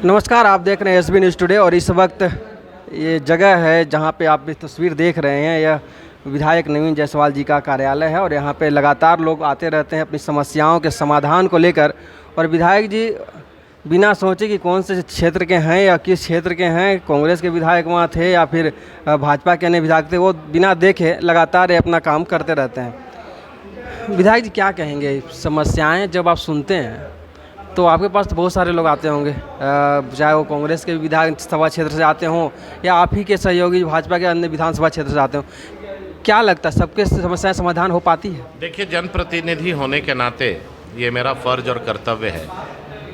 नमस्कार, आप देख रहे हैं एसबी न्यूज़ टुडे और इस वक्त ये जगह है जहाँ पे आप तस्वीर देख रहे हैं। यह विधायक नवीन जायसवाल जी का कार्यालय है और यहाँ पे लगातार लोग आते रहते हैं अपनी समस्याओं के समाधान को लेकर। और विधायक जी बिना सोचे कि कौन से क्षेत्र के हैं या किस क्षेत्र के हैं, कांग्रेस के विधायक वहाँ थे या फिर भाजपा के अन्य विधायक थे, वो बिना देखे लगातार अपना काम करते रहते हैं। विधायक जी क्या कहेंगे, समस्याएँ जब आप सुनते हैं तो आपके पास तो बहुत सारे लोग आते होंगे, चाहे वो कांग्रेस के विधानसभा क्षेत्र से आते हों या आप ही के सहयोगी भाजपा के अन्य विधानसभा क्षेत्र से आते हों, क्या लगता है सबके समस्याएं समाधान हो पाती है? देखिए, जनप्रतिनिधि होने के नाते ये मेरा फर्ज और कर्तव्य है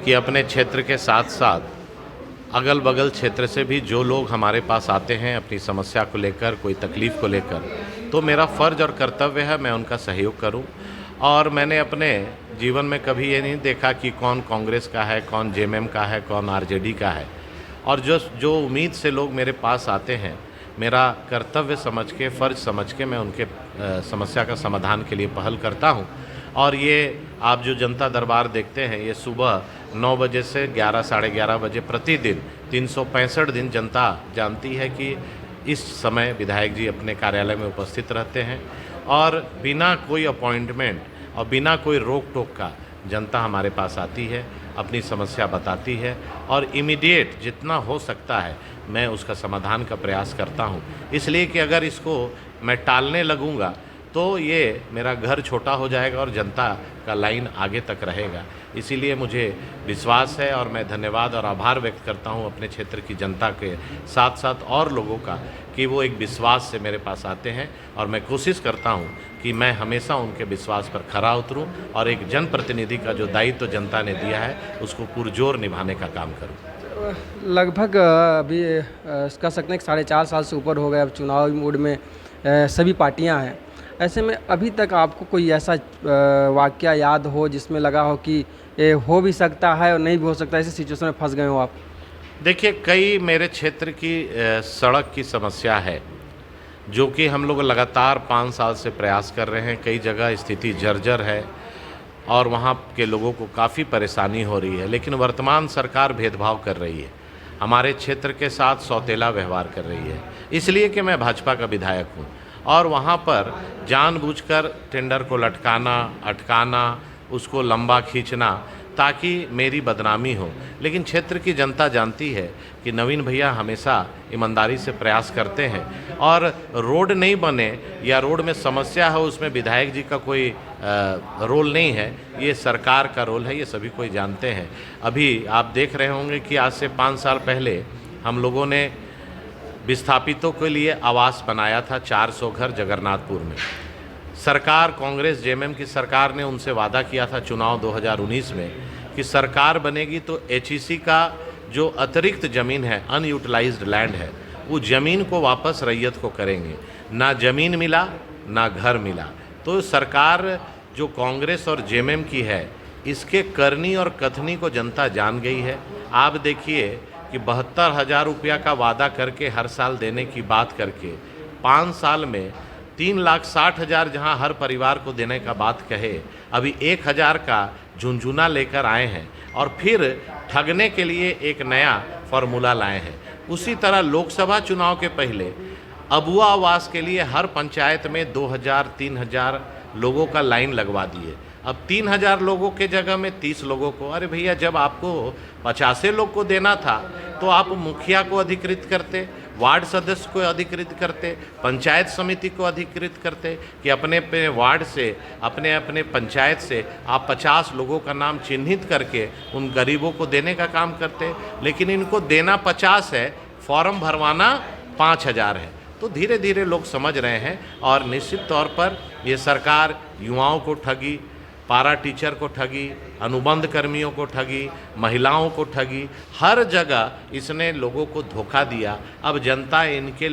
कि अपने क्षेत्र के साथ साथ अगल बगल क्षेत्र से भी जो लोग हमारे पास आते हैं अपनी समस्या को लेकर, कोई तकलीफ़ को लेकर, तो मेरा फ़र्ज और कर्तव्य है मैं उनका सहयोग करूं। और मैंने अपने जीवन में कभी ये नहीं देखा कि कौन कांग्रेस का है, कौन जेएमएम का है, कौन आरजेडी का है। और जो उम्मीद से लोग मेरे पास आते हैं, मेरा कर्तव्य समझ के, फ़र्ज समझ के मैं उनके समस्या का समाधान के लिए पहल करता हूं। और ये आप जो जनता दरबार देखते हैं, ये सुबह 9 बजे से 11 साढ़े 11 बजे प्रतिदिन 365 दिन जनता जानती है कि इस समय विधायक जी अपने कार्यालय में उपस्थित रहते हैं और बिना कोई अपॉइंटमेंट और बिना कोई रोक टोक का जनता हमारे पास आती है, अपनी समस्या बताती है और इमीडिएट जितना हो सकता है मैं उसका समाधान का प्रयास करता हूं। इसलिए कि अगर इसको मैं टालने लगूंगा तो ये मेरा घर छोटा हो जाएगा और जनता का लाइन आगे तक रहेगा। इसीलिए मुझे विश्वास है और मैं धन्यवाद और आभार व्यक्त करता हूं अपने क्षेत्र की जनता के साथ साथ और लोगों का कि वो एक विश्वास से मेरे पास आते हैं और मैं कोशिश करता हूं कि मैं हमेशा उनके विश्वास पर खरा उतरूं और एक जनप्रतिनिधि का जो दायित्व तो जनता ने दिया है उसको पुरजोर निभाने का काम करूं। लगभग अभी कह सकते हैं कि 4.5 साल से ऊपर हो गए, अब चुनावी मूड में सभी पार्टियाँ हैं। ऐसे में अभी तक आपको कोई ऐसा वाकया याद हो जिसमें लगा हो कि ये हो भी सकता है और नहीं भी हो सकता, ऐसी सिचुएशन में फंस गए हो आप? देखिए, कई मेरे क्षेत्र की सड़क की समस्या है जो कि हम लोग लगातार 5 साल से प्रयास कर रहे हैं। कई जगह स्थिति जर्जर है और वहाँ के लोगों को काफ़ी परेशानी हो रही है, लेकिन वर्तमान सरकार भेदभाव कर रही है, हमारे क्षेत्र के साथ सौतेला व्यवहार कर रही है। इसलिए कि मैं भाजपा का विधायक हूँ और वहाँ पर जानबूझकर टेंडर को लटकाना, अटकाना, उसको लंबा खींचना ताकि मेरी बदनामी हो। लेकिन क्षेत्र की जनता जानती है कि नवीन भैया हमेशा ईमानदारी से प्रयास करते हैं और रोड नहीं बने या रोड में समस्या हो उसमें विधायक जी का कोई रोल नहीं है, ये सरकार का रोल है, ये सभी कोई जानते हैं। अभी आप देख रहे होंगे कि आज से 5 साल पहले हम लोगों ने विस्थापितों के लिए आवास बनाया था 400 घर जगन्नाथपुर में। सरकार, कांग्रेस जेएमएम की सरकार ने उनसे वादा किया था चुनाव 2019 में कि सरकार बनेगी तो एचईसी का जो अतिरिक्त ज़मीन है, अनयूटिलाइज्ड लैंड है, वो ज़मीन को वापस रैयत को करेंगे। ना ज़मीन मिला, ना घर मिला। तो सरकार जो कांग्रेस और जेएमएम की है, इसके करनी और कथनी को जनता जान गई है। आप देखिए कि 72,000 रुपया का वादा करके हर साल देने की बात करके 5 साल में 3,60,000 जहां हर परिवार को देने का बात कहे, अभी 1,000 का झुंझुना लेकर आए हैं और फिर ठगने के लिए एक नया फार्मूला लाए हैं। उसी तरह लोकसभा चुनाव के पहले अबुआ आवास के लिए हर पंचायत में 2,000-3,000 लोगों का लाइन लगवा दिए। अब 3,000 लोगों के जगह में 30 लोगों को। अरे भैया, जब आपको 50 लोग को देना था तो आप मुखिया को अधिकृत करते, वार्ड सदस्य को अधिकृत करते, पंचायत समिति को अधिकृत करते कि अपने अपने वार्ड से, अपने अपने पंचायत से आप 50 लोगों का नाम चिन्हित करके उन गरीबों को देने का काम करते। लेकिन इनको देना 50 है, फॉर्म भरवाना 5,000 है। तो धीरे धीरे लोग समझ रहे हैं और निश्चित तौर पर ये सरकार युवाओं को ठगी, पारा टीचर को ठगी, अनुबंध कर्मियों को ठगी, महिलाओं को ठगी, हर जगह इसने लोगों को धोखा दिया। अब जनता इनके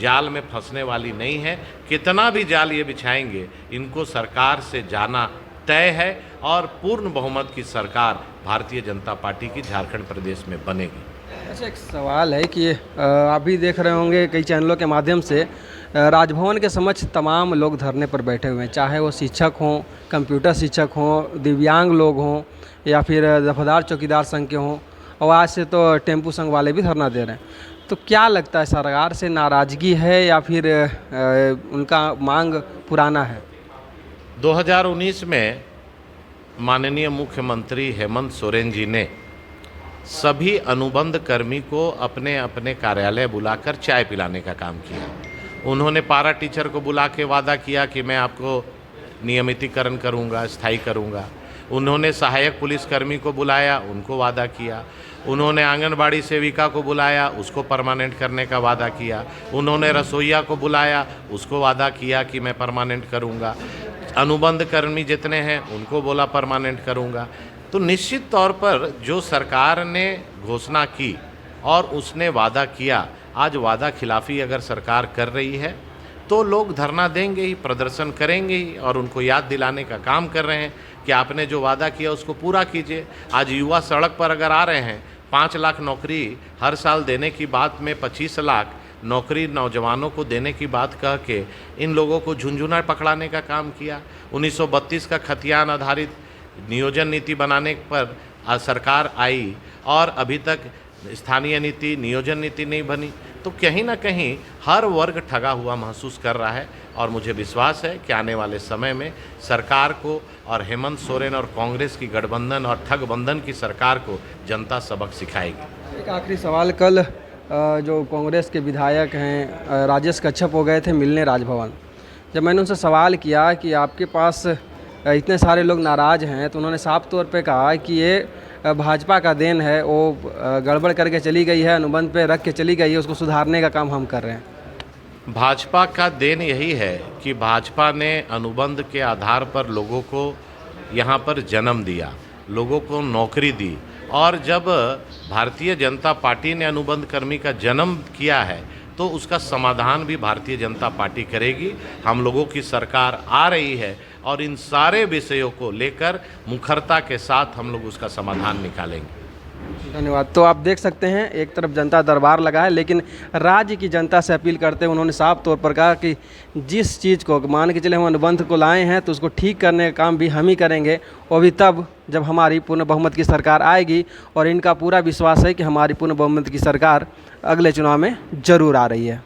जाल में फंसने वाली नहीं है। कितना भी जाल ये बिछाएंगे, इनको सरकार से जाना तय है और पूर्ण बहुमत की सरकार भारतीय जनता पार्टी की झारखंड प्रदेश में बनेगी। अच्छा, एक सवाल है कि आप भी देख रहे होंगे कई चैनलों के माध्यम से राजभवन के समक्ष तमाम लोग धरने पर बैठे हुए हैं, चाहे वो शिक्षक हों, कंप्यूटर शिक्षक हों, दिव्यांग लोग हों या फिर दफादार चौकीदार संघ के हों और आज से तो टेम्पू संघ वाले भी धरना दे रहे हैं। तो क्या लगता है, सरकार से नाराज़गी है या फिर उनका मांग पुराना है? 2019 में माननीय मुख्यमंत्री हेमंत सोरेन जी ने सभी अनुबंध कर्मी को अपने अपने कार्यालय बुलाकर चाय पिलाने का काम किया। उन्होंने पारा टीचर को बुला के वादा किया कि मैं आपको नियमितीकरण करूंगा, स्थायी करूंगा। उन्होंने सहायक पुलिसकर्मी को बुलाया, उनको वादा किया। उन्होंने आंगनबाड़ी सेविका को बुलाया, उसको परमानेंट करने का वादा किया। उन्होंने रसोइया को बुलाया, उसको वादा किया कि मैं परमानेंट करूंगा। अनुबंध कर्मी जितने हैं उनको बोला परमानेंट करूंगा। तो निश्चित तौर पर जो सरकार ने घोषणा की और उसने वादा किया, आज वादा खिलाफी अगर सरकार कर रही है तो लोग धरना देंगे ही, प्रदर्शन करेंगे ही, और उनको याद दिलाने का काम कर रहे हैं कि आपने जो वादा किया उसको पूरा कीजिए। आज युवा सड़क पर अगर आ रहे हैं, 5 लाख नौकरी हर साल देने की बात में 25 लाख नौकरी नौजवानों को देने की बात कह के इन लोगों को झुंझुना पकड़ाने का काम किया। 1932 का खतियान आधारित नियोजन नीति बनाने पर सरकार आई और अभी तक स्थानीय नीति, नियोजन नीति नहीं बनी। तो कहीं ना कहीं हर वर्ग ठगा हुआ महसूस कर रहा है, और मुझे विश्वास है कि आने वाले समय में सरकार को और हेमंत सोरेन और कांग्रेस की गठबंधन और ठगबंधन की सरकार को जनता सबक सिखाएगी। एक आखिरी सवाल, कल जो कांग्रेस के विधायक हैं राजेश कच्छप हो गए थे मिलने राजभवन। जब मैंने उनसे सवाल किया कि आपके पास इतने सारे लोग नाराज़ हैं, तो उन्होंने साफ तौर पे कहा कि ये भाजपा का देन है, वो गड़बड़ करके चली गई है, अनुबंध पे रख के चली गई है, उसको सुधारने का काम हम कर रहे हैं। भाजपा का देन यही है कि भाजपा ने अनुबंध के आधार पर लोगों को यहाँ पर जन्म दिया, लोगों को नौकरी दी, और जब भारतीय जनता पार्टी ने अनुबंध कर्मी का जन्म किया है तो उसका समाधान भी भारतीय जनता पार्टी करेगी। हम लोगों की सरकार आ रही है और इन सारे विषयों को लेकर मुखरता के साथ हम लोग उसका समाधान निकालेंगे। धन्यवाद। तो आप देख सकते हैं, एक तरफ जनता दरबार लगा है, लेकिन राज्य की जनता से अपील करते हुए उन्होंने साफ तौर पर कहा कि जिस चीज़ को मान के चले हम अनुबंध को लाए हैं तो उसको ठीक करने का काम भी हम ही करेंगे, वो भी तब जब हमारी पूर्ण बहुमत की सरकार आएगी। और इनका पूरा विश्वास है कि हमारी पूर्ण बहुमत की सरकार अगले चुनाव में ज़रूर आ रही है।